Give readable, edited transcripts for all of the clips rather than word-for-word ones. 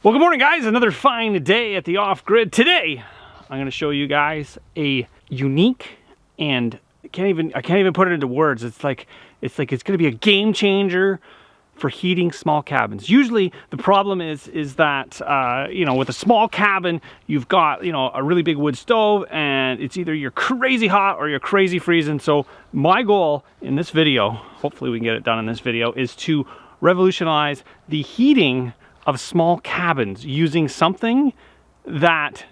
Well, good morning, guys. Another fine day at the off-grid. Today, I'm going to show you guys a unique and I can't even put it into words. It's like it's going to be a game changer for heating small cabins. Usually, the problem is that with a small cabin, you've got a really big wood stove, and it's either you're crazy hot or you're crazy freezing. So my goal in this video, hopefully we can get it done in this video, is to revolutionize the heating of small cabins using something that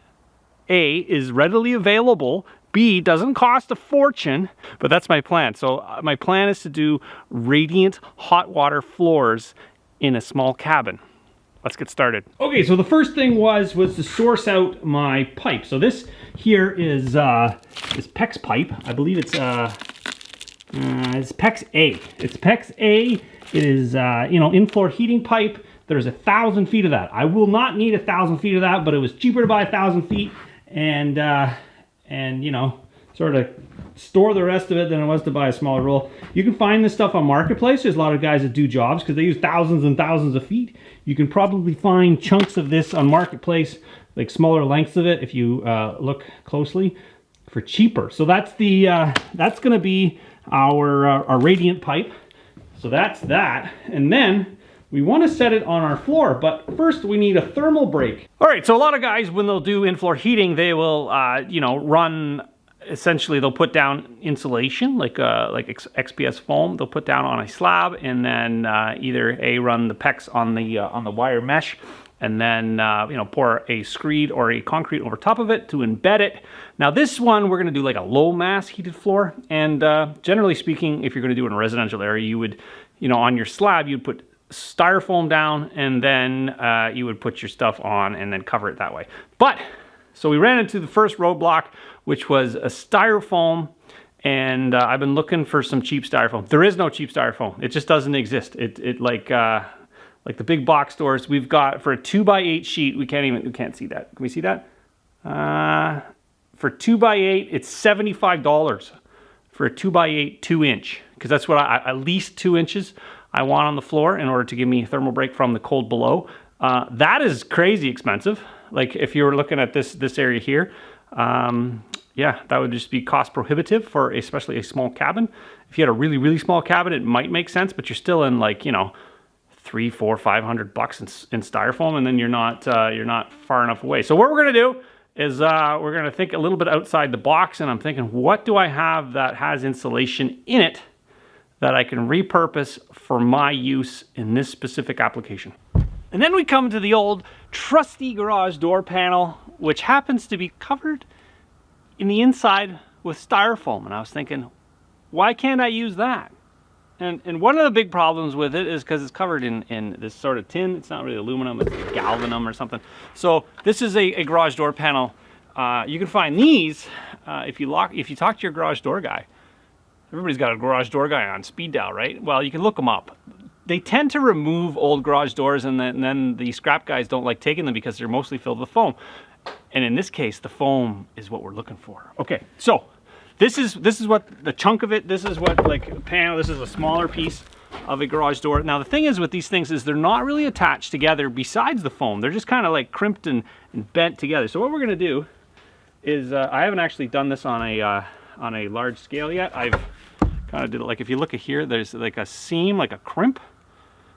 A, is readily available, B, doesn't cost a fortune, but that's my plan. So my plan is to do radiant hot water floors in a small cabin. Let's get started. Okay, so the first thing was to source out my pipe. So this here is PEX pipe. I believe it's PEX A. It's PEX A. It is in-floor heating pipe. There's 1,000 feet of that. I will not need 1,000 feet of that, but it was cheaper to buy 1,000 feet and sort of store the rest of it than it was to buy a smaller roll. You can find this stuff on Marketplace. There's a lot of guys that do jobs because they use thousands and thousands of feet. You can probably find chunks of this on Marketplace, like smaller lengths of it, if you look closely, for cheaper. So that's going to be our radiant pipe. So that's that, and then we want to set it on our floor, but first we need a thermal break. All right, so a lot of guys, when they'll do in-floor heating, they will, run, essentially they'll put down insulation, like XPS foam, they'll put down on a slab, and then either run the PEX on the wire mesh, and then pour a screed or a concrete over top of it to embed it. Now this one, we're gonna do like a low mass heated floor, and generally speaking, if you're gonna do it in a residential area, you would, on your slab, you'd put styrofoam down, and then you would put your stuff on and then cover it that way. But so we ran into the first roadblock, which was a styrofoam, and I've been looking for some cheap styrofoam. There is no cheap styrofoam. It just doesn't exist. It like the big box stores, we've got for a 2x8 sheet. We can't see that. Can we see that? For 2x8, it's $75 for a 2x8 2-inch, because that's what at least 2 inches I want on the floor in order to give me a thermal break from the cold below. That is crazy expensive. Like if you were looking at this area here, yeah, that would just be cost prohibitive for especially a small cabin. If you had a really, really small cabin, it might make sense, but you're still in like, $300, $400, $500 in styrofoam, and then you're not far enough away. So what we're gonna do is we're gonna think a little bit outside the box, and I'm thinking, what do I have that has insulation in it that I can repurpose for my use in this specific application? And then we come to the old trusty garage door panel, which happens to be covered in the inside with styrofoam. And I was thinking, why can't I use that? And one of the big problems with it is because it's covered in this sort of tin. It's not really aluminum, it's galvanum or something. So this is a garage door panel. You can find these if you talk to your garage door guy. Everybody's got a garage door guy on speed dial, right? Well, you can look them up. They tend to remove old garage doors, and then the scrap guys don't like taking them because they're mostly filled with foam. And in this case, the foam is what we're looking for. Okay, so this is what the chunk of it. This is what like a panel. This is a smaller piece of a garage door. Now the thing is with these things is they're not really attached together besides the foam. They're just kind of like crimped and bent together. So what we're gonna do is I haven't actually done this on a large scale yet. I've kind of did it like if you look at here, there's like a seam, like a crimp.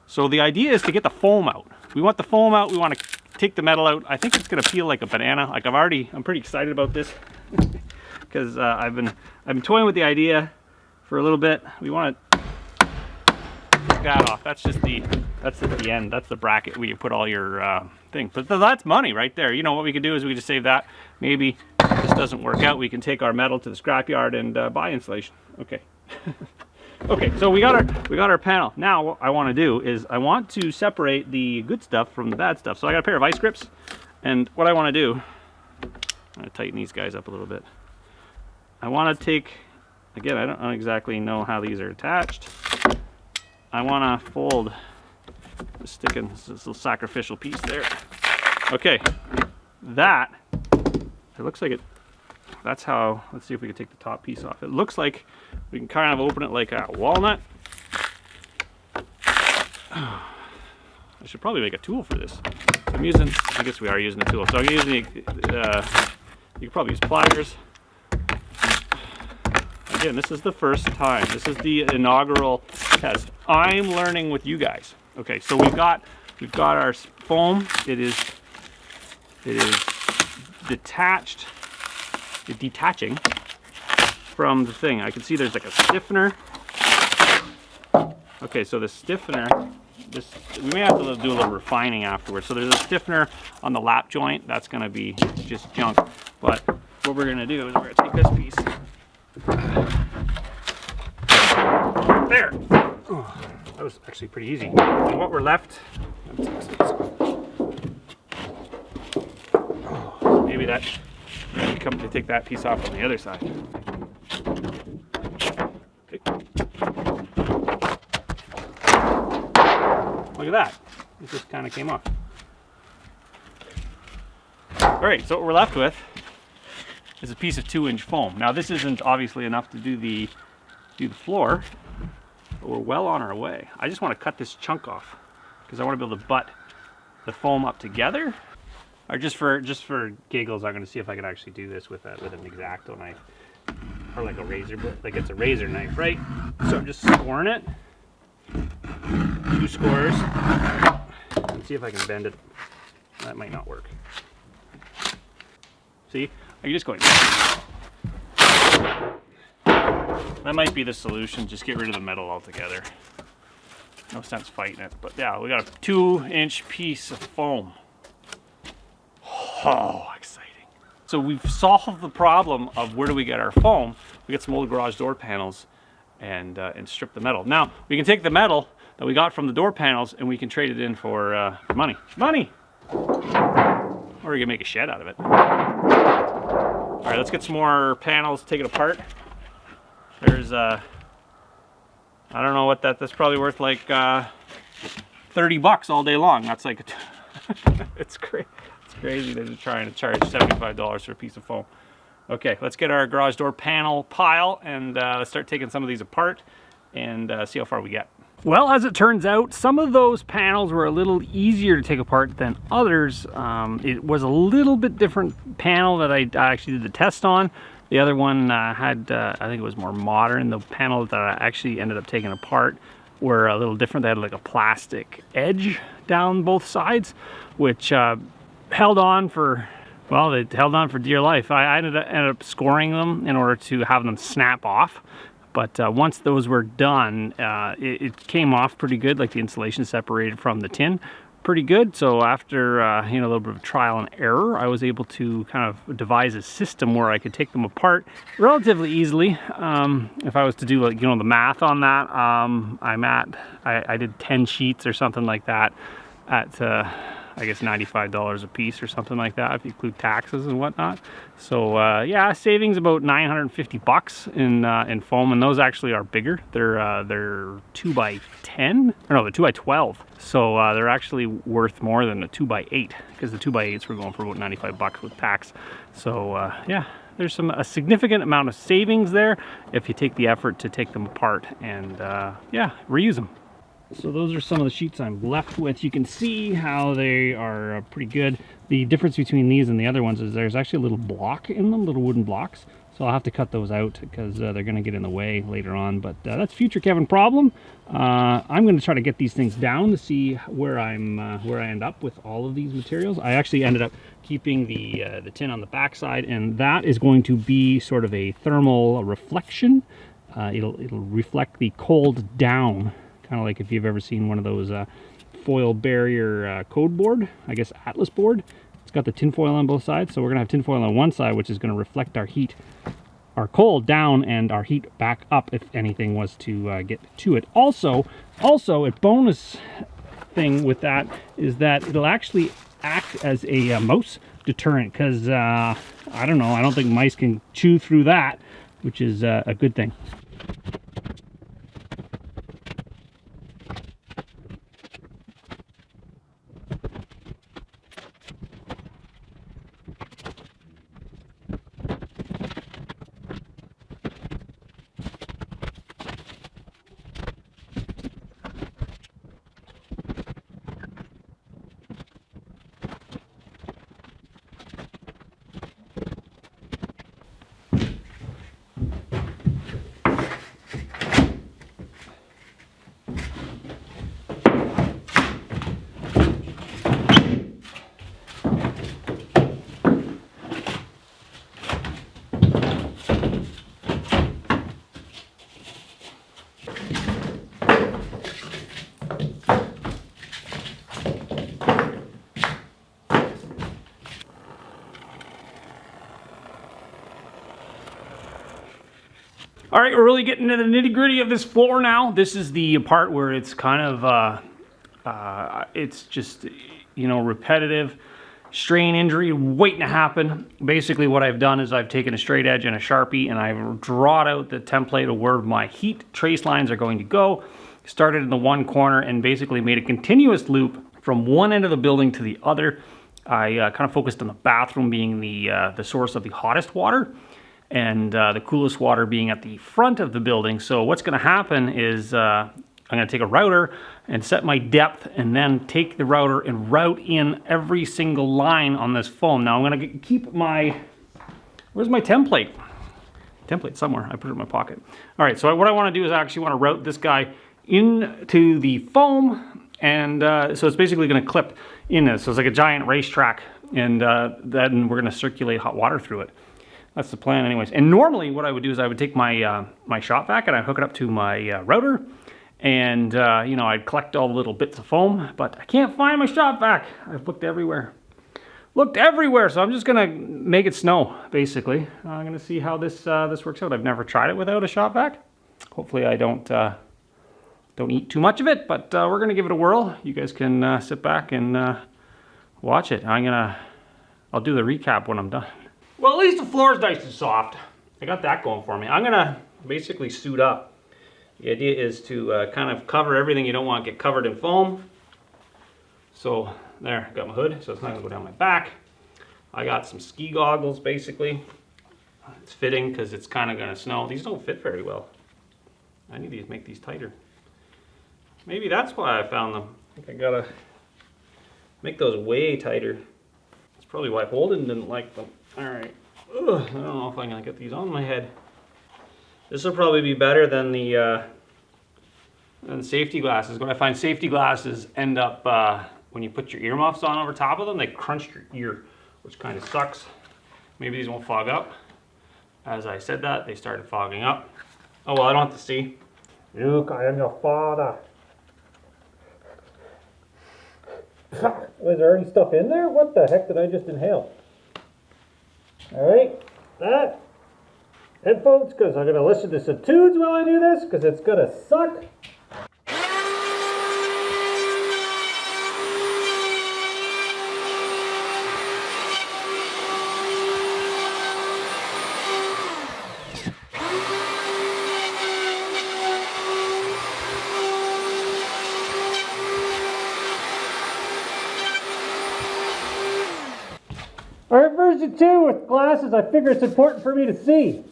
So the idea is to get the foam out. We want the foam out. We want to take the metal out. I think it's going to peel like a banana. Like I'm pretty excited about this because I've been toying with the idea for a little bit. We want to take that off. That's at the end. That's the bracket where you put all your thing. But that's money right there. What we can do is we can just save that. Maybe if this doesn't work out, we can take our metal to the scrapyard and buy insulation. Okay. Okay, so we got our panel. Now what I want to do is I want to separate the good stuff from the bad stuff. So I got a pair of ice grips, and what I want to do, I'm going to tighten these guys up a little bit. I want to take, again, I don't exactly know how these are attached. I want to fold, just stick in this little sacrificial piece there. Okay, that, it looks like it. That's how, let's see if we can take the top piece off. It looks like we can kind of open it like a walnut. I should probably make a tool for this. I'm using, I guess we are using the tool. So I'm using you can probably use pliers. Again, this is the first time. This is the inaugural test. I'm learning with you guys. Okay, so we've got our foam. It is detaching from the thing. I can see there's like a stiffener. Okay, so the stiffener, we may have to do a little refining afterwards. So there's a stiffener on the lap joint. That's going to be just junk. But what we're going to do is we're going to take this piece. There. Oh, that was actually pretty easy. And what we're left, maybe that, come to take that piece off on the other side. Okay. Look at that. It just kind of came off. All right, so what we're left with is a piece of 2-inch foam. Now this isn't obviously enough to do the floor, but we're well on our way. I just want to cut this chunk off because I want to be able to butt the foam up together. Or just for giggles, I'm going to see if I can actually do this with an X-Acto knife or like a razor, like it's a razor knife, right? So I'm just scoring it. 2 scores. And see if I can bend it. That might not work. See, I can just go in. That might be the solution. Just get rid of the metal altogether. No sense fighting it. But yeah, we got a 2-inch piece of foam. Oh, exciting. So we've solved the problem of where do we get our foam. We get some old garage door panels and strip the metal. Now, we can take the metal that we got from the door panels and we can trade it in for money. Money! Or we can make a shed out of it. All right, let's get some more panels, take it apart. There's, I don't know what that's probably worth like 30 bucks all day long. That's like, it's crazy. It's crazy they're trying to charge $75 for a piece of foam. Okay, let's get our garage door panel pile and let's start taking some of these apart and see how far we get. Well, as it turns out, some of those panels were a little easier to take apart than others. It was a little bit different panel that I actually did the test on. The other one had, I think it was more modern. The panel that I actually ended up taking apart were a little different. They had like a plastic edge down both sides, which held on for, well, they held on for dear life. I ended up scoring them in order to have them snap off. But once those were done, it came off pretty good, like the insulation separated from the tin pretty good. So after a little bit of trial and error, I was able to kind of devise a system where I could take them apart relatively easily. If I was to do like, the math on that, I did 10 sheets or something like that at I guess $95 a piece or something like that if you include taxes and whatnot. So yeah, savings about 950 bucks in foam, and those actually are bigger. They're 2x10, or no, they're 2x12. So they're actually worth more than a 2x8 because the 2x8s were going for about 95 bucks with tax. So yeah, there's a significant amount of savings there if you take the effort to take them apart and yeah, reuse them. So those are some of the sheets I'm left with. You can see how they are pretty good. The difference between these and the other ones is there's actually a little block in them, little wooden blocks. So I'll have to cut those out because they're going to get in the way later on. But that's future Kevin problem. I'm going to try to get these things down to see where I end up with all of these materials. I actually ended up keeping the tin on the back side, and that is going to be sort of a thermal reflection. It'll reflect the cold down. Kind of like if you've ever seen one of those foil barrier code board, I guess Atlas board. It's got the tin foil on both sides, so we're gonna have tin foil on one side, which is gonna reflect our heat, our cold down, and our heat back up if anything was to get to it. Also a bonus thing with that is that it'll actually act as a mouse deterrent, because I don't know, I don't think mice can chew through that, which is a good thing. All right, we're really getting into the nitty-gritty of this floor now. This is the part where it's kind of, it's just, you know, repetitive, strain injury waiting to happen. Basically what I've done is I've taken a straight edge and a Sharpie and I've drawn out the template of where my heat trace lines are going to go. Started in the one corner and basically made a continuous loop from one end of the building to the other. I kind of focused on the bathroom being the source of the hottest water, and the coolest water being at the front of the building. So what's going to happen is I'm going to take a router and set my depth and then take the router and route in every single line on this foam. Now I'm going to keep my, where's my template? Template somewhere, I put it in my pocket. All right, so what I want to do is I actually want to route this guy into the foam, and so it's basically going to clip in this. So it's like a giant racetrack, and then we're going to circulate hot water through it. That's the plan anyways. And normally what I would do is I would take my my shop vac and I'd hook it up to my router, and you know, I'd collect all the little bits of foam, but I can't find my shop vac. I've looked everywhere. Looked everywhere, so I'm just gonna make it snow, basically. I'm gonna see how this this works out. I've never tried it without a shop vac. Hopefully I don't eat too much of it, but we're gonna give it a whirl. You guys can sit back and watch it. I'll do the recap when I'm done. Well, at least the floor is nice and soft. I got that going for me. I'm gonna basically suit up. The idea is to kind of cover everything you don't want to get covered in foam. So there, got my hood, so it's not gonna go down my back. I got some ski goggles, basically. It's fitting because it's kind of gonna snow. These don't fit very well. I need to make these tighter. Maybe that's why I found them. I think I gotta make those way tighter. That's probably why Holden didn't like them. All right. Ugh, I don't know if I'm gonna get these on my head. This will probably be better than the safety glasses. What I find safety glasses end up when you put your earmuffs on over top of them, they crunch your ear, which kind of sucks. Maybe these won't fog up. As I said that, they started fogging up. Oh well, I don't have to see. Look, I am your father. Was there already stuff in there? What the heck did I just inhale? All right, that headphones, because I'm going to listen to some tunes while I do this, because it's going to suck. All right, version 2 with glasses. I figure it's important for me to see.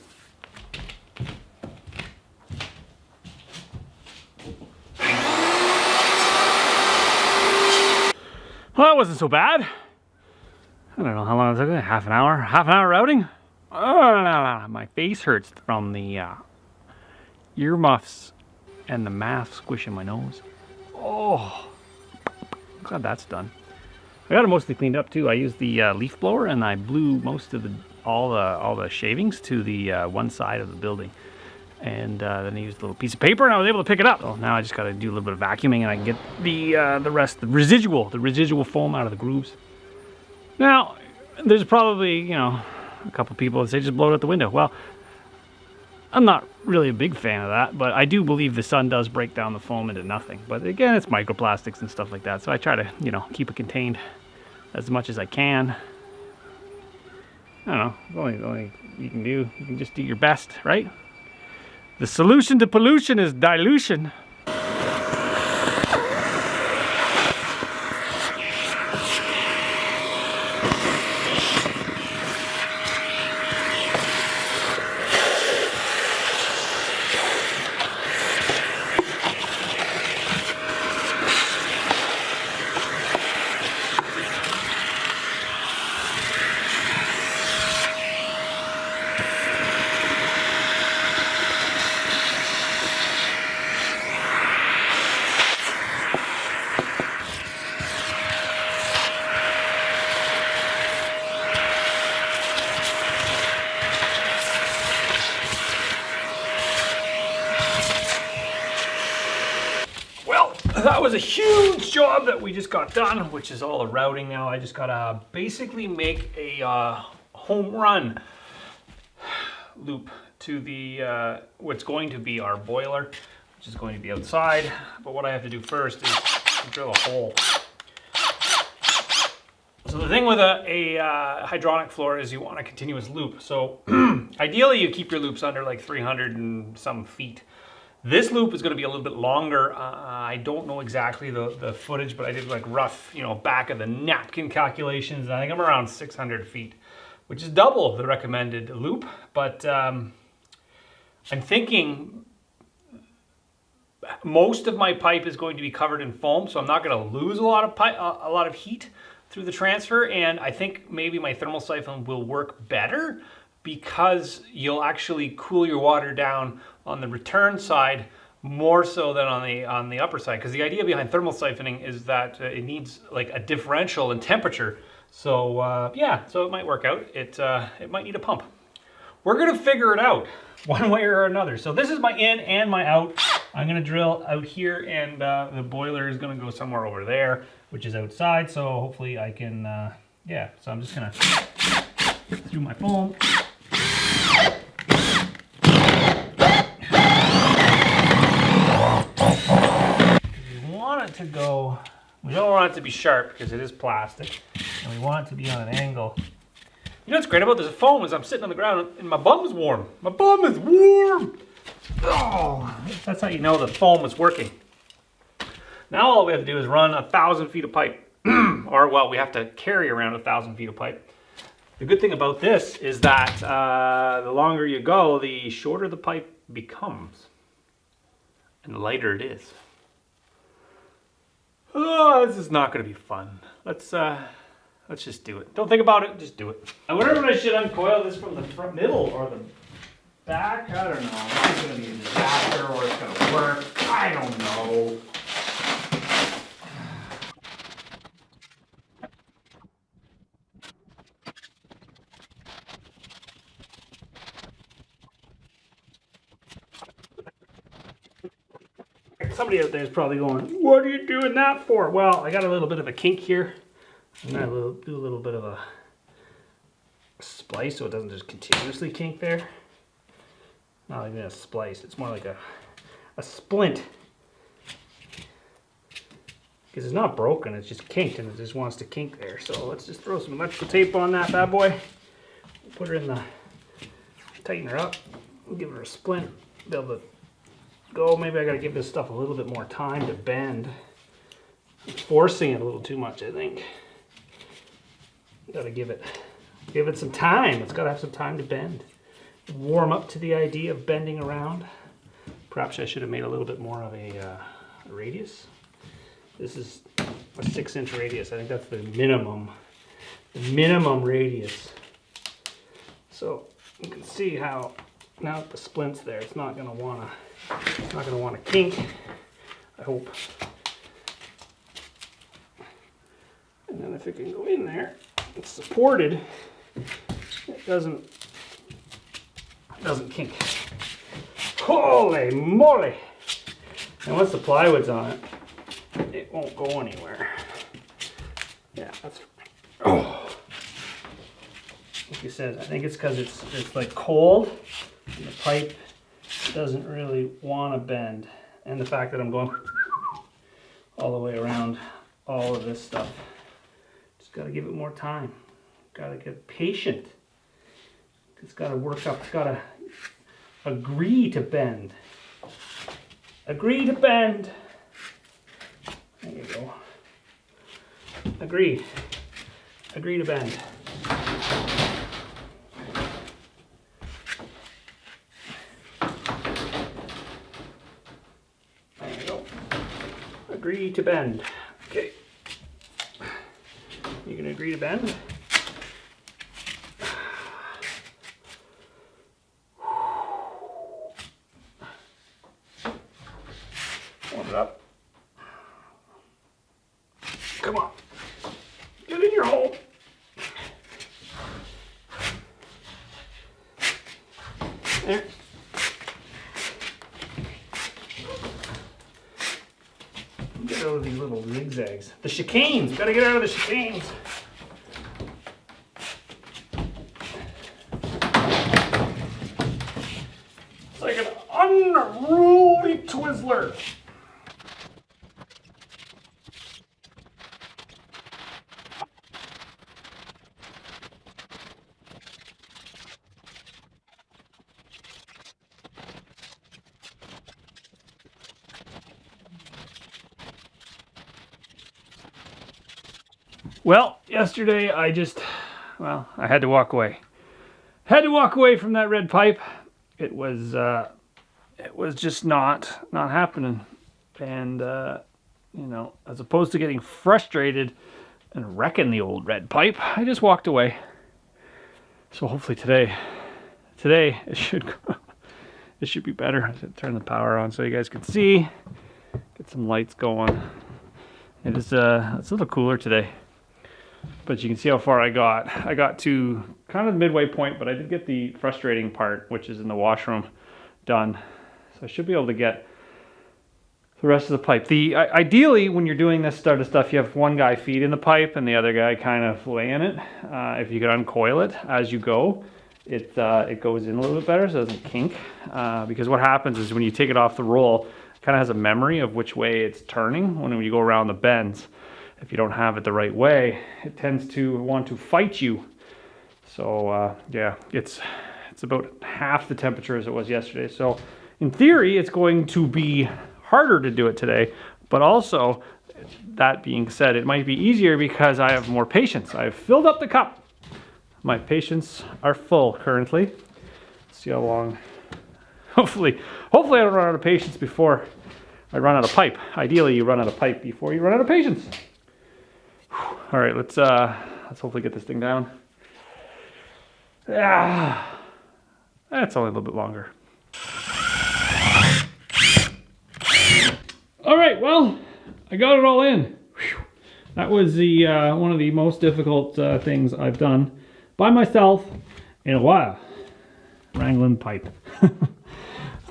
Well, that wasn't so bad. I don't know how long it took. Half an hour? Half an hour routing? Oh, my face hurts from the earmuffs and the mask squishing my nose. Oh, glad that's done. I got it mostly cleaned up too. I used the leaf blower and I blew most of all the shavings to the one side of the building, and then I used a little piece of paper and I was able to pick it up. So now I just got to do a little bit of vacuuming and I can get the rest, the residual foam out of the grooves. Now there's probably, you know, a couple people that say just blow it out the window. Well, I'm not really a big fan of that, but I do believe the sun does break down the foam into nothing. But again, it's microplastics and stuff like that, so I try to, you know, keep it contained as much as I can. I don't know, the only you can do, you can just do your best, right? The solution to pollution is dilution. That was a huge job that we just got done, which is all the routing now. I just gotta basically make a home run loop to the what's going to be our boiler, which is going to be outside. But what I have to do first is drill a hole. So the thing with a hydronic floor is you want a continuous loop. So ideally you keep your loops under like 300 and some feet. This loop is going to be a little bit longer. I don't know exactly the footage, but I did like rough, back of the napkin calculations. I think I'm around 600 feet, which is double the recommended loop. But I'm thinking most of my pipe is going to be covered in foam, so I'm not going to lose a lot of heat through the transfer, and I think maybe my thermal siphon will work better because you'll actually cool your water down on the return side more so than on the upper side. Because the idea behind thermal siphoning is that it needs like a differential in temperature. So yeah, so it might work out. It might need a pump. We're gonna figure it out one way or another. So this is my in and my out. I'm gonna drill out here, and the boiler is gonna go somewhere over there, which is outside. So hopefully I can, yeah. So I'm just gonna through my foam. We want it to go. We don't want it to be sharp because it is plastic, and we want it to be on an angle. You know what's great about this foam is I'm sitting on the ground and my bum is warm. My bum is warm. Oh, that's how you know the foam is working. Now all we have to do is run 1,000 feet of pipe. Or well, we have to carry around 1,000 feet of pipe. The good thing about this is that the longer you go, the shorter the pipe becomes. And the lighter it is. Oh, this is not going to be fun. Let's just do it. Don't think about it, just do it. I wonder if I should uncoil this from the front middle or the back. I don't know. It's going to be a disaster or it's going to work. I don't know. Somebody out there is probably going, what are you doing that for? Well, I got a little bit of a kink here. I'm going to do a little bit of a splice so it doesn't just continuously kink there. Not even a splice, it's more like a splint. Because it's not broken, it's just kinked and it just wants to kink there. So let's just throw some electrical tape on that bad boy. Put her in the, tighten her up, give her a splint, be able to go. Maybe I got to give this stuff a little bit more time to bend. I'm forcing it a little too much, I think. Got to give it some time. It's got to have some time to bend. Warm up to the idea of bending around. Perhaps I should have made a little bit more of a radius. This is a 6-inch radius. I think that's the minimum radius. So you can see how now that the splint's there, it's not going to want to kink. I hope. And then if it can go in there, it's supported. It doesn't kink. Holy moly! And once the plywood's on it, it won't go anywhere. Yeah, that's fine. Oh. Like you said, I think it's because it's like cold and the pipe doesn't really want to bend. And the fact that I'm going all the way around all of this stuff. Just got to give it more time. Got to get patient. It's got to work up. It's got to agree to bend. Agree to bend. There you go. Agree. Agree to bend. There you go. Agree to bend. Okay. You can agree to bend. Warm it up. Come on. Get in your hole. There. Get out of these little zigzags. The chicanes. We've got to get out of the chicanes. unruly Twizzler. Well, yesterday I had to walk away. Had to walk away from that red pipe. It was just not happening. And you know, as opposed to getting frustrated and wrecking the old red pipe, I just walked away. So hopefully today it should be better. I should turn the power on so you guys can see. Get some lights going. It's a little cooler today. But you can see how far I got. I got to kind of the midway point, but I did get the frustrating part, which is in the washroom, done. So I should be able to get the rest of the pipe. Ideally, when you're doing this sort of stuff, you have one guy feeding the pipe and the other guy kind of laying it. If you could uncoil it as you go, it goes in a little bit better, so it doesn't kink. Because what happens is when you take it off the roll, it kind of has a memory of which way it's turning when you go around the bends. If you don't have it the right way, it tends to want to fight you. So yeah, it's about half the temperature as it was yesterday. So in theory, it's going to be harder to do it today, but also, that being said, it might be easier because I have more patience. I've filled up the cup. My patience are full currently. Let's see how long. Hopefully I don't run out of patience before I run out of pipe. Ideally, you run out of pipe before you run out of patience. All right, let's hopefully get this thing down. Yeah, that's only a little bit longer. All right, well, I got it all in. Whew. That was the one of the most difficult things I've done by myself in a while. Wrangling pipe.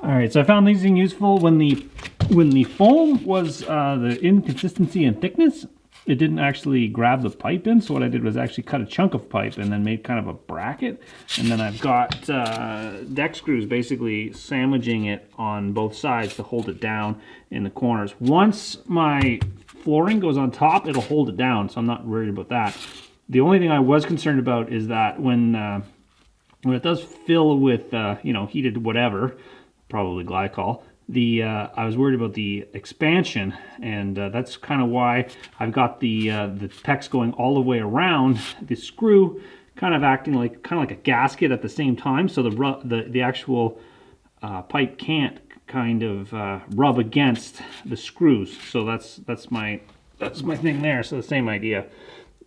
All right, so I found these things useful when the foam was the inconsistency in thickness. It didn't actually grab the pipe in, so what I did was actually cut a chunk of pipe and then made kind of a bracket. And then I've got deck screws basically sandwiching it on both sides to hold it down in the corners. Once my flooring goes on top, it'll hold it down, so I'm not worried about that. The only thing I was concerned about is that when it does fill with heated whatever, probably glycol, I was worried about the expansion, and that's kind of why I've got the PEX going all the way around the screw, kind of acting like a gasket at the same time, so the actual pipe can't kind of rub against the screws. So that's my thing there. So the same idea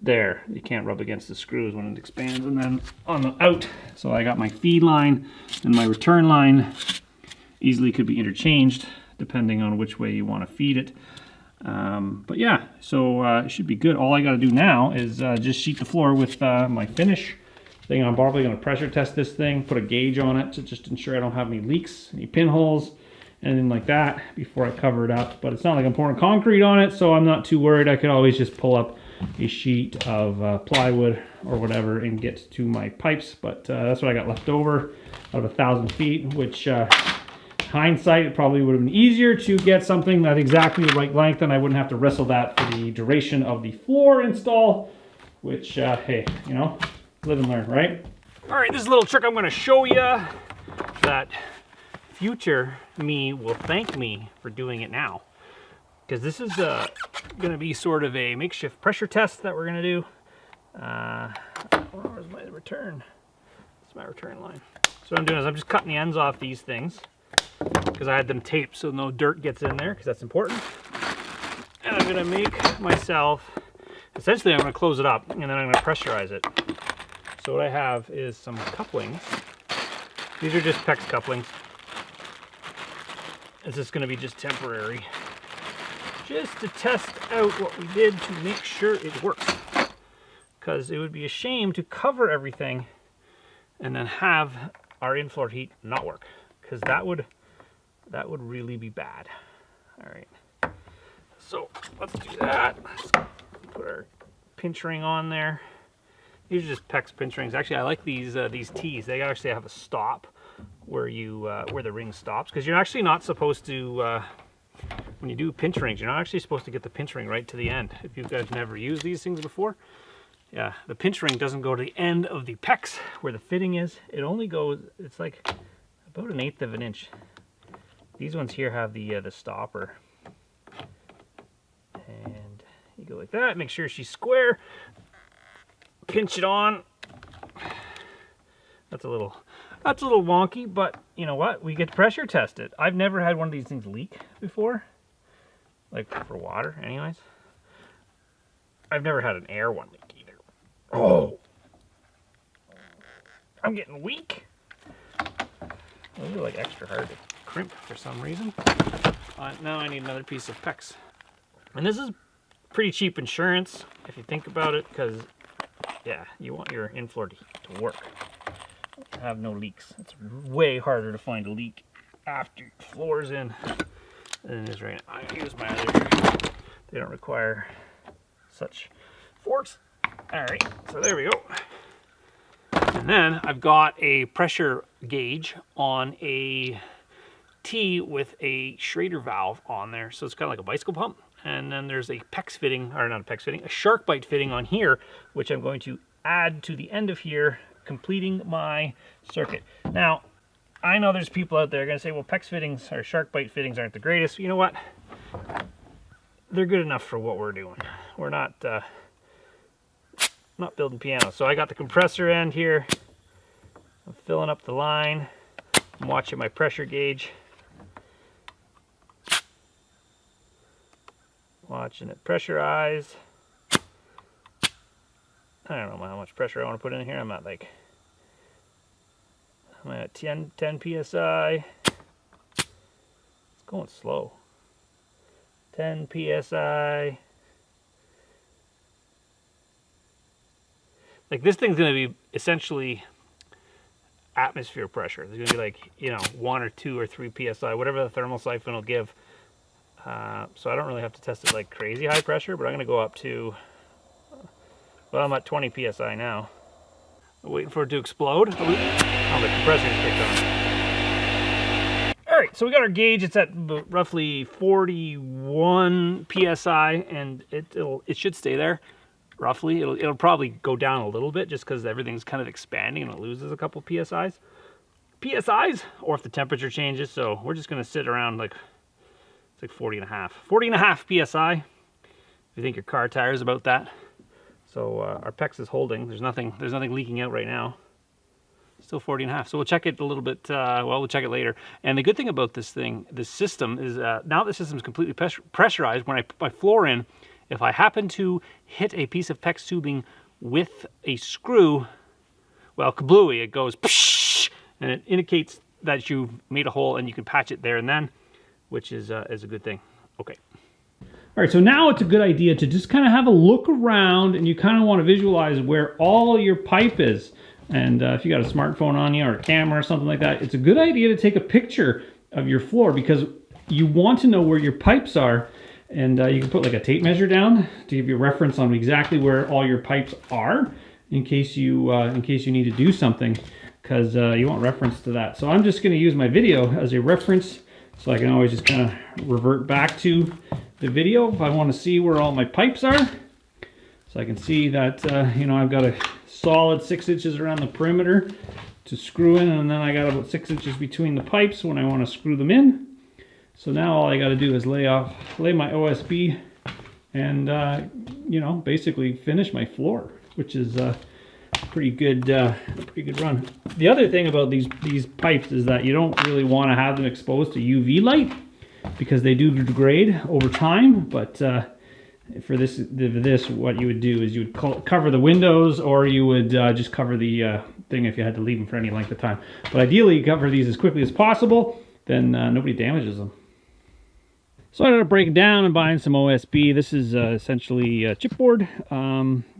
there. You can't rub against the screws when it expands, and then on the out. So I got my feed line and my return line. Easily could be interchanged depending on which way you want to feed it. But yeah, so it should be good. All I got to do now is just sheet the floor with my finish thing. I'm probably going to pressure test this thing, put a gauge on it to just ensure I don't have any leaks, any pinholes, anything like that before I cover it up. But it's not like I'm pouring concrete on it, so I'm not too worried. I could always just pull up a sheet of plywood or whatever and get to my pipes. But that's what I got left over out of 1,000 feet, which hindsight, it probably would have been easier to get something that exactly the right length, and I wouldn't have to wrestle that for the duration of the floor install, which, hey, you know, live and learn, right? All right, this is a little trick I'm going to show you that future me will thank me for doing it now, because this is going to be sort of a makeshift pressure test that we're going to do. Where's my return? It's my return line. So what I'm doing is I'm just cutting the ends off these things, because I had them taped so no dirt gets in there, because that's important. And I'm going to make myself, essentially I'm going to close it up, and then I'm going to pressurize it. So what I have is some couplings. These are just PEX couplings. This is going to be just temporary, just to test out what we did to make sure it works. Because it would be a shame to cover everything and then have our infloor heat not work, because that would really be bad. All right, so let's do that. Let's put our pinch ring on there. These are just PEX pinch rings. Actually, I like these tees. They actually have a stop where the ring stops, because you're actually not supposed to, when you do pinch rings, you're not actually supposed to get the pinch ring right to the end. If you guys never used these things before, yeah, the pinch ring doesn't go to the end of the pecs where the fitting is. It only goes, it's like about 1/8 of an inch. These ones here have the stopper. And you go like that, make sure she's square. Pinch it on. That's a little wonky, but you know what? We get to pressure test it. I've never had one of these things leak before. Like for water, anyways. I've never had an air one leak either. Oh! I'm getting weak. Those are like extra hard to crimp for some reason. Now I need another piece of PEX. And this is pretty cheap insurance, if you think about it, because, yeah, you want your in-floor to work. Have no leaks. It's way harder to find a leak after your floor's in than it is right now. I use my other. They don't require such force. Alright, so there we go. And then I've got a pressure gauge on a T with a Schrader valve on there. So it's kind of like a bicycle pump. And then there's a PEX fitting, or not a PEX fitting, a shark bite fitting on here, which I'm going to add to the end of here, completing my circuit. Now, I know there's people out there going to say, well, PEX fittings or shark bite fittings aren't the greatest. You know what? They're good enough for what we're doing. We're not building pianos. So I got the compressor end here. I'm filling up the line. I'm watching my pressure gauge. Watching it pressurize. I don't know how much pressure I want to put in here. I'm at 10 psi. It's going slow. 10 psi. Like, this thing's going to be essentially atmosphere pressure. There's going to be like, 1 or 2 or 3 psi, whatever the thermal siphon will give. So I don't really have to test it like crazy high pressure, but I'm going to go up to, well, I'm at 20 psi now. I'm waiting for it to explode. Oh, the compressor just kicked on. All right, so we got our gauge. It's at roughly 41 psi, and it should stay there. Roughly, it'll probably go down a little bit just because everything's kind of expanding and it loses a couple psi's, or if the temperature changes. So we're just going to sit around like, it's like 40 and a half psi. If you think your car tire is about that. So our PEX is holding. There's nothing leaking out right now. Still 40 and a half. So we'll check it a little bit. We'll check it later. And the good thing about this system is now the system is completely pressurized. When I put my floor in, if I happen to hit a piece of PEX tubing with a screw, well, kablooey, it goes psh, and it indicates that you've made a hole and you can patch it there and then, which is a good thing. Okay. All right, so now it's a good idea to just kind of have a look around, and you kind of want to visualize where all your pipe is. And if you got a smartphone on you or a camera or something like that, it's a good idea to take a picture of your floor because you want to know where your pipes are. And you can put like a tape measure down to give you a reference on exactly where all your pipes are in case you need to do something, because you want reference to that. So I'm just going to use my video as a reference, so I can always just kind of revert back to the video if I want to see where all my pipes are. So I can see that I've got a solid 6 inches around the perimeter to screw in, and then I got about 6 inches between the pipes when I want to screw them in. So now all I got to do is lay my OSB and basically finish my floor, which is a pretty good run. The other thing about these pipes is that you don't really want to have them exposed to UV light because they do degrade over time. But for this, what you would do is you would cover the windows, or you would just cover the thing if you had to leave them for any length of time. But ideally, you cover these as quickly as possible, then nobody damages them. So I ended up breaking down and buying some OSB. This is essentially chipboard.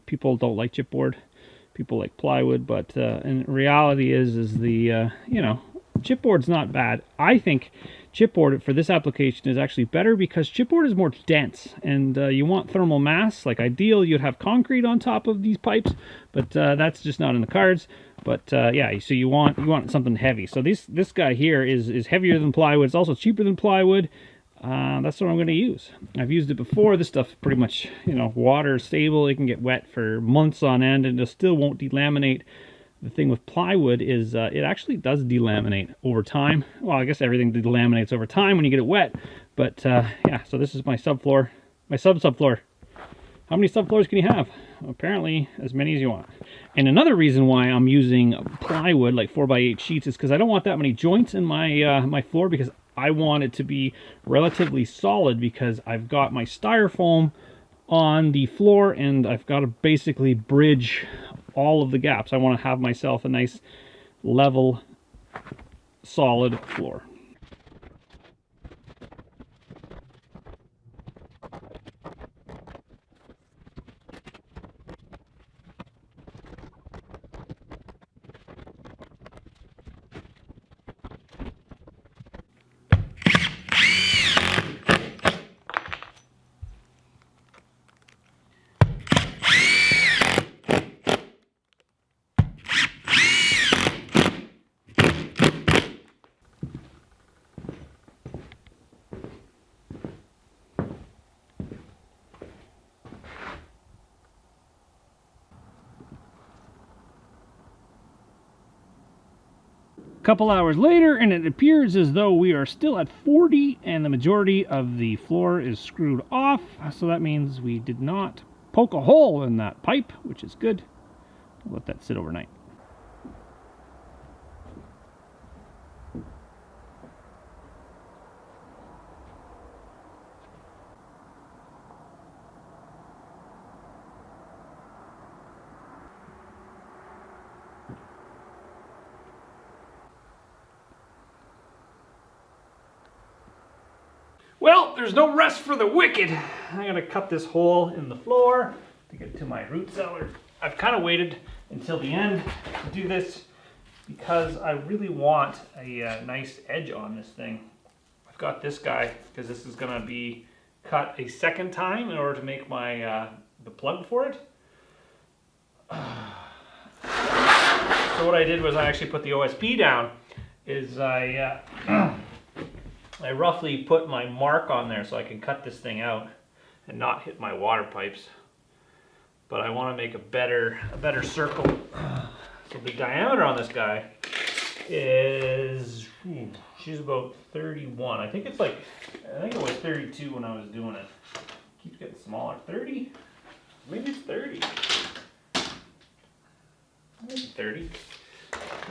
People don't like chipboard. People like plywood, but in reality is the chipboard's not bad. I think chipboard for this application is actually better because chipboard is more dense, and you want thermal mass. Like ideal, you'd have concrete on top of these pipes, but that's just not in the cards. But yeah, so you want something heavy. So this guy here is heavier than plywood. It's also cheaper than plywood. That's what I'm going to use. I've used it before. This stuff pretty much, water stable. It can get wet for months on end, and it still won't delaminate. The thing with plywood is it actually does delaminate over time. Well, I guess everything delaminates over time when you get it wet. But yeah, so this is my subfloor, my subfloor. How many subfloors can you have? Apparently as many as you want. And another reason why I'm using plywood, like 4x8 sheets, is because I don't want that many joints in my my floor, because I want it to be relatively solid, because I've got my styrofoam on the floor and I've got to basically bridge all of the gaps. I want to have myself a nice level solid floor. Couple hours later, and it appears as though we are still at 40 and the majority of the floor is screwed off, so that means we did not poke a hole in that pipe, which is good. I'll let that sit overnight. Well, there's no rest for the wicked. I'm gonna cut this hole in the floor to get to my root cellar. I've kind of waited until the end to do this because I really want a nice edge on this thing. I've got this guy because this is gonna be cut a second time in order to make my the plug for it. So what I did was I actually put the OSP down. I roughly put my mark on there so I can cut this thing out and not hit my water pipes. But I want to make a better circle. So the diameter on this guy is, she's about 31. I think it was 32 when I was doing it. Keeps getting smaller. 30? Maybe it's 30. Maybe 30.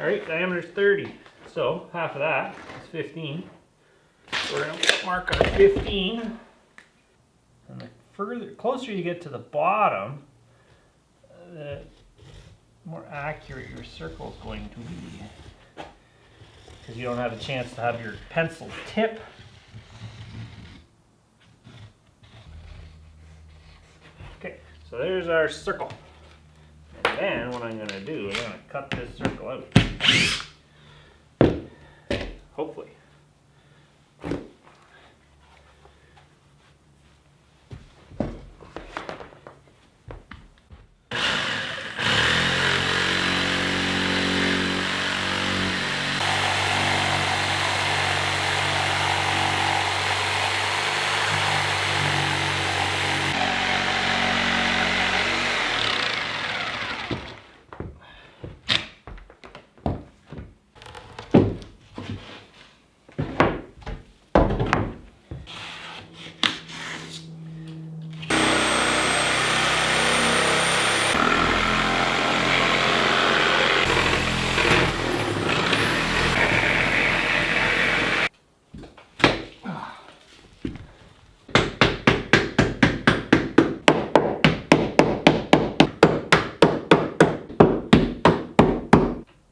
All right, diameter's 30. So half of that is 15. We're going to mark our 15, and the closer you get to the bottom, the more accurate your circle is going to be, because you don't have a chance to have your pencil tip. Okay, so there's our circle, and then what I'm going to do is I'm going to cut this circle out, hopefully.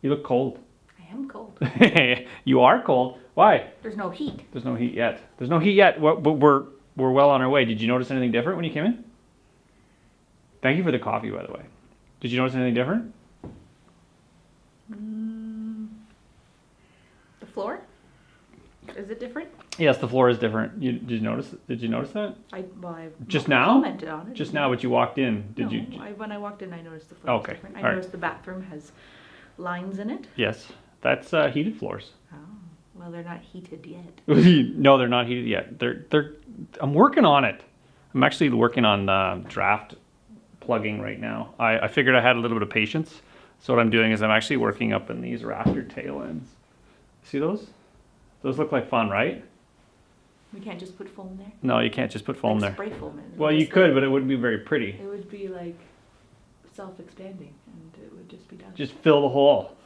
You look cold. I am cold. You are cold. Why? There's no heat. There's no heat yet. There's no heat yet, but we're well on our way. Did you notice anything different when you came in? Thank you for the coffee, by the way. Did you notice anything different? The floor? Is it different? Yes, the floor is different. Did you notice that? I Just now? commented on it. Just now, but you walked in. Did you? When I walked in, I noticed the floor was Okay. different. I All right. noticed the bathroom has lines in it. Yes, that's heated floors. Oh, well, they're not heated yet. No, they're not heated yet. They're. I'm working on it. I'm actually working on draft plugging right now. I figured I had a little bit of patience. So what I'm doing is I'm actually working up in these rafter tail ends. See those? Those look like fun, right? We can't just put foam there? No, you can't just put foam there. Spray foam in. Well, you could, but it wouldn't be very pretty. It would be like self-expanding, and it would just be done. Just fill the hole.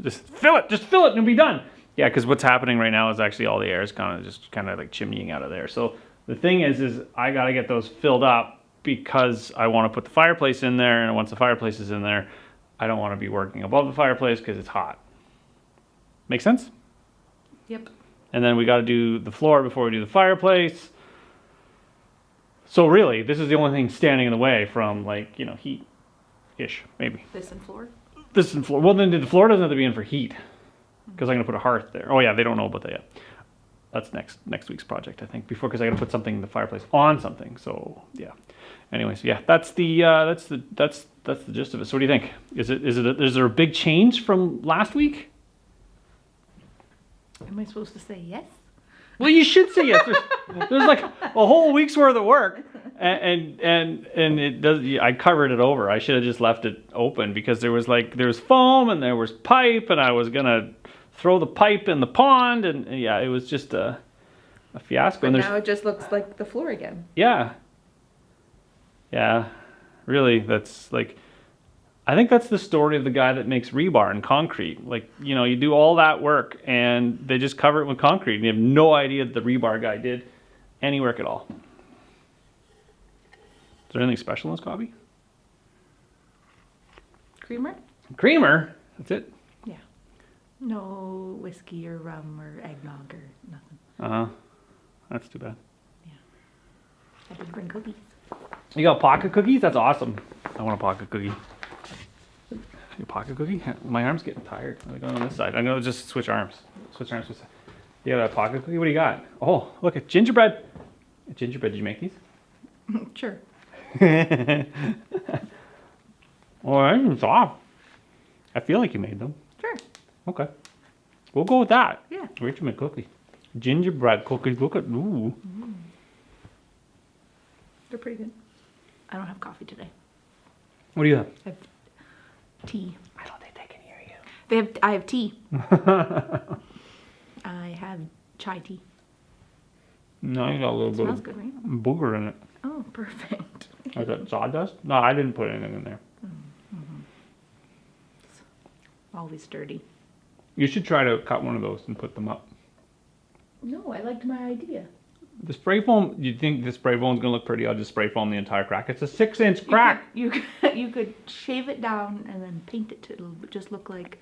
Just fill it, and it'll be done. Yeah, because what's happening right now is actually all the air is kind of like chimneying out of there. So the thing is I got to get those filled up because I want to put the fireplace in there, and once the fireplace is in there, I don't want to be working above the fireplace because it's hot. Make sense? Yep. And then we got to do the floor before we do the fireplace. So really, this is the only thing standing in the way from, like, you know, heat-ish, maybe. This and floor? This and floor. Well, then the floor doesn't have to be in for heat because I'm going to put a hearth there. Oh yeah, they don't know about that yet. That's next week's project, I think. Because I got to put something in the fireplace on something. So yeah. Anyways, yeah, that's the gist of it. So what do you think? Is there a big change from last week? Am I supposed to say yes? Well, you should say yes. There's like a whole week's worth of work, and it does. I covered it over. I should have just left it open because there was foam and there was pipe, and I was gonna throw the pipe in the pond, and yeah, it was just a fiasco. But and now it just looks like the floor again. Yeah. Yeah, really, that's like. I think that's the story of the guy that makes rebar and concrete. Like, you know, you do all that work and they just cover it with concrete and you have no idea that the rebar guy did any work at all. Is there anything special in this coffee? Creamer? Creamer? That's it? Yeah. No whiskey or rum or eggnog or nothing. Uh-huh. That's too bad. Yeah. I did bring cookies. You got pocket cookies? That's awesome. I want a pocket cookie. Your pocket cookie? My arm's getting tired. I'm going on this side. I'm going to just switch arms. Switch arms. You got a pocket cookie? What do you got? Oh, look at gingerbread. Gingerbread, did you make these? Sure. Well, that's soft. I feel like you made them. Sure. Okay. We'll go with that. Yeah. Rachel made cookie. Gingerbread cookies. Look at, ooh. They're pretty good. I don't have coffee today. What do you have? I have tea. I don't think they can hear you. I have tea. I have chai tea. No, you got a little bit Smells of good, right? booger in it. Oh, perfect. Is that sawdust? No, I didn't put anything in there. Always dirty. You should try to cut one of those and put them up. No, I liked my idea. The spray foam, you think the spray foam's going to look pretty? I'll just spray foam the entire crack. It's a 6-inch crack. You could shave it down and then paint it to it'll just look like,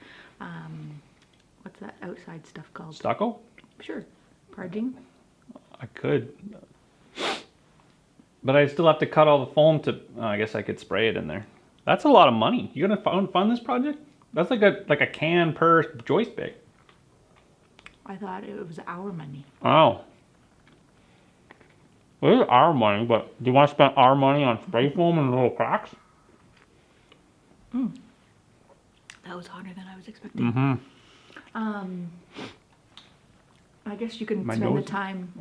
what's that outside stuff called? Stucco? Sure. Parging? I could. But I still have to cut all the foam to, I guess I could spray it in there. That's a lot of money. You going to fund this project? That's like a can per joist bag. I thought it was our money. Oh. Well, it is our money, but do you want to spend our money on spray foam and little cracks? That was hotter than I was expecting. Mm-hmm. I guess you can spend the time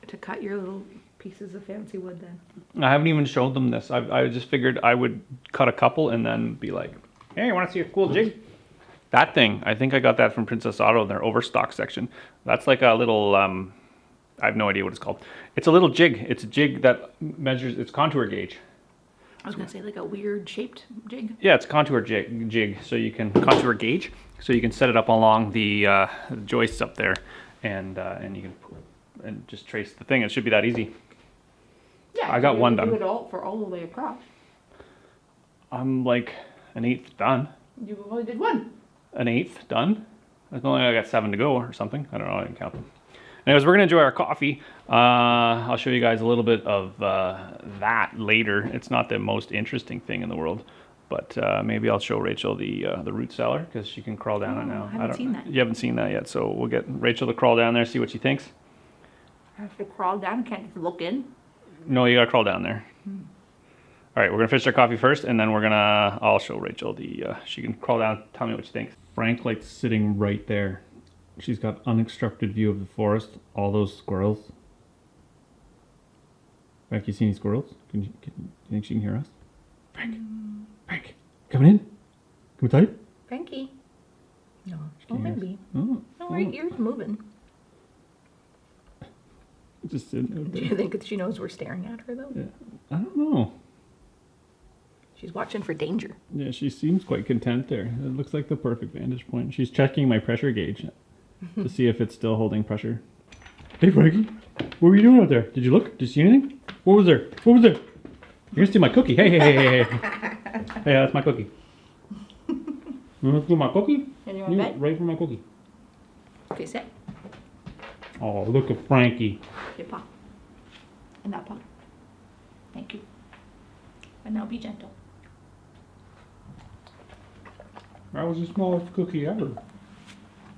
to cut your little pieces of fancy wood then. I haven't even showed them this. I just figured I would cut a couple and then be like, hey, you want to see a cool jig? That thing, I think I got that from Princess Auto in their overstock section. That's like a little, I have no idea what it's called. It's a little jig. It's a jig that measures, it's contour gauge. I was going to say like a weird shaped jig. Yeah, it's contour jig. So you can, contour gauge. So you can set it up along the joists up there and you can and just trace the thing. It should be that easy. Yeah, I got one done. Do it all for all the way across. I'm like an eighth done. You only did one. An eighth done. I got 7 to go or something. I don't know. I didn't count them. Anyways, we're gonna enjoy our coffee. I'll show you guys a little bit of that later. It's not the most interesting thing in the world. But maybe I'll show Rachel the root cellar because she can crawl down it now. I haven't seen that. You haven't seen that yet, so we'll get Rachel to crawl down there, see what she thinks. I have to crawl down, can't just look in. No, you gotta crawl down there. All right, we're gonna finish our coffee first, and then I'll show Rachel she can crawl down, tell me what she thinks. Frank likes sitting right there. She's got unobstructed view of the forest, all those squirrels. Frank, you see any squirrels? You think she can hear us? Frank, Frank, coming in? Come tight? Frankie. No. Oh, can't hear us. maybe. Oh, No, her ears moving. just sitting out Do there. you think she knows we're staring at her, though? Yeah. I don't know. She's watching for danger. Yeah, she seems quite content there. It looks like the perfect vantage point. She's checking my pressure gauge to see if it's still holding pressure. Hey, Frankie, what were you doing out there? Did you look? Did you see anything? What was there? What was there? You're gonna steal my cookie. Hey. Hey, that's my cookie. You wanna steal my cookie? And you're on bed? Right for my cookie. Okay, sit. Oh, look at Frankie. Your paw. And that paw. Thank you. And now be gentle. That was the smallest cookie ever.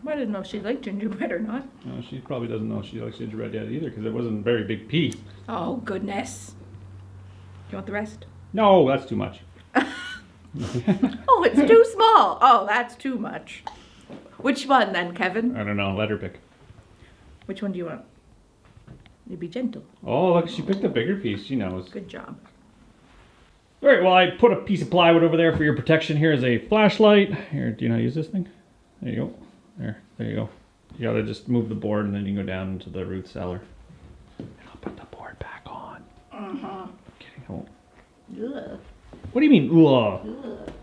I didn't know if she liked gingerbread or not. No, she probably doesn't know she likes gingerbread yet either because it wasn't a very big piece. Oh, goodness. You want the rest? No, that's too much. Oh, it's too small. Oh, that's too much. Which one then, Kevin? I don't know. Let her pick. Which one do you want? You be gentle. Oh, look, she picked a bigger piece. She knows. Good job. All right, well, I put a piece of plywood over there for your protection. Here is a flashlight. Here, do you know how to use this thing? There you go. There you go. You gotta just move the board and then you can go down into the root cellar. And I'll put the board back on. Kidding. I won't. Ugh. What do you mean, ugh? Ugh.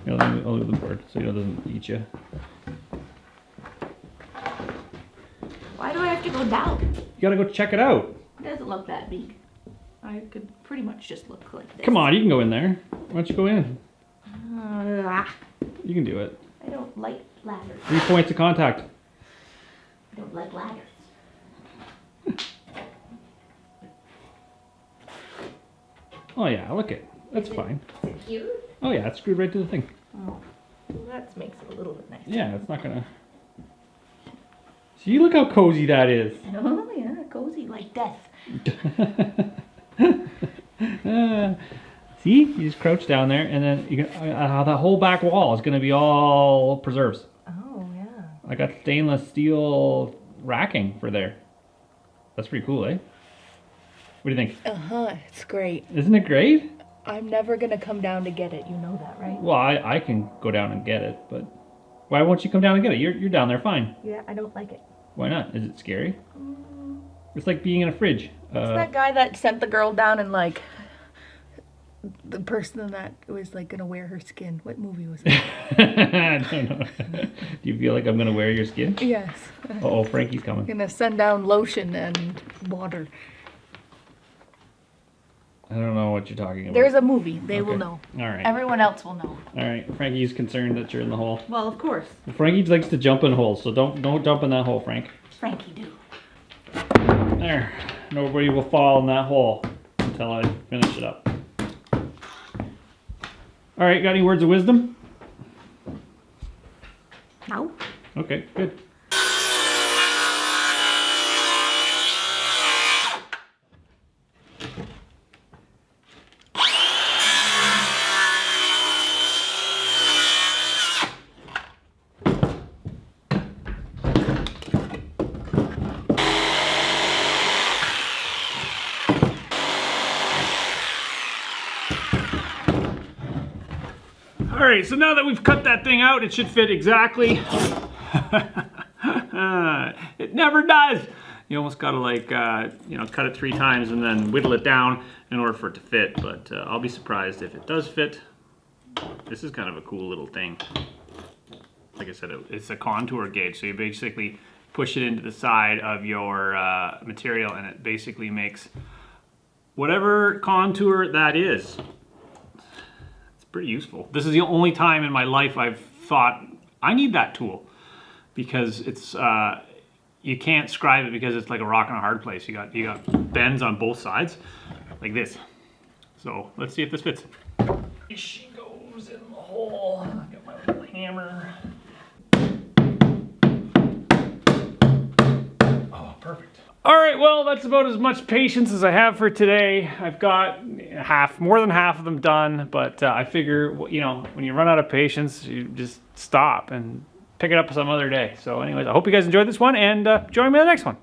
Here, let me look at the board so it doesn't eat you. Why do I have to go down? You gotta go check it out. It doesn't look that big. I could pretty much just look like this. Come on, you can go in there. Why don't you go in? Ah, You can do it. I don't like ladders. 3 points of contact. I don't like ladders. Oh yeah, look it. That's fine. Is it cute? Oh yeah, it's screwed right to the thing. Oh, well, that makes it a little bit nicer. Yeah, it's not gonna... See, look how cozy that is. Oh, yeah, cozy like death. See, you just crouch down there, and then you can, the whole back wall is gonna be all preserves. Oh, yeah. I got stainless steel racking for there. That's pretty cool, eh? What do you think? It's great. Isn't it great? I'm never gonna come down to get it. You know that, right? Well, I can go down and get it, but why won't you come down and get it? You're down there fine. Yeah, I don't like it. Why not? Is it scary? It's like being in a fridge. It's that guy that sent the girl down and like the person that was like gonna wear her skin. What movie was it? I don't know. Do you feel like I'm gonna wear your skin? Yes. Oh, Frankie's coming. Gonna send down lotion and water. I don't know what you're talking about. There's a movie. They will Okay. know. All right. Everyone else will know. All right. Frankie's concerned that you're in the hole. Well, of course. Frankie likes to jump in holes, so don't jump in that hole, Frank. Frankie do. There. Nobody will fall in that hole until I finish it up. All right. Got any words of wisdom? No. Okay. Good. All right, so now that we've cut that thing out, it should fit exactly. It never does. You almost gotta like, cut it 3 times and then whittle it down in order for it to fit, but I'll be surprised if it does fit. This is kind of a cool little thing. Like I said, it's a contour gauge, so you basically push it into the side of your material and it basically makes whatever contour that is. Pretty useful. This is the only time in my life I've thought I need that tool because it's you can't scribe it because it's like a rock and a hard place. You got bends on both sides like this. So let's see if this fits. Here she goes. goes in the hole. I've got my little hammer. Oh, perfect. All right, well, that's about as much patience as I have for today. I've got more than half of them done, but I figure, you know, when you run out of patience, you just stop and pick it up some other day. So anyways, I hope you guys enjoyed this one, and join me on the next one.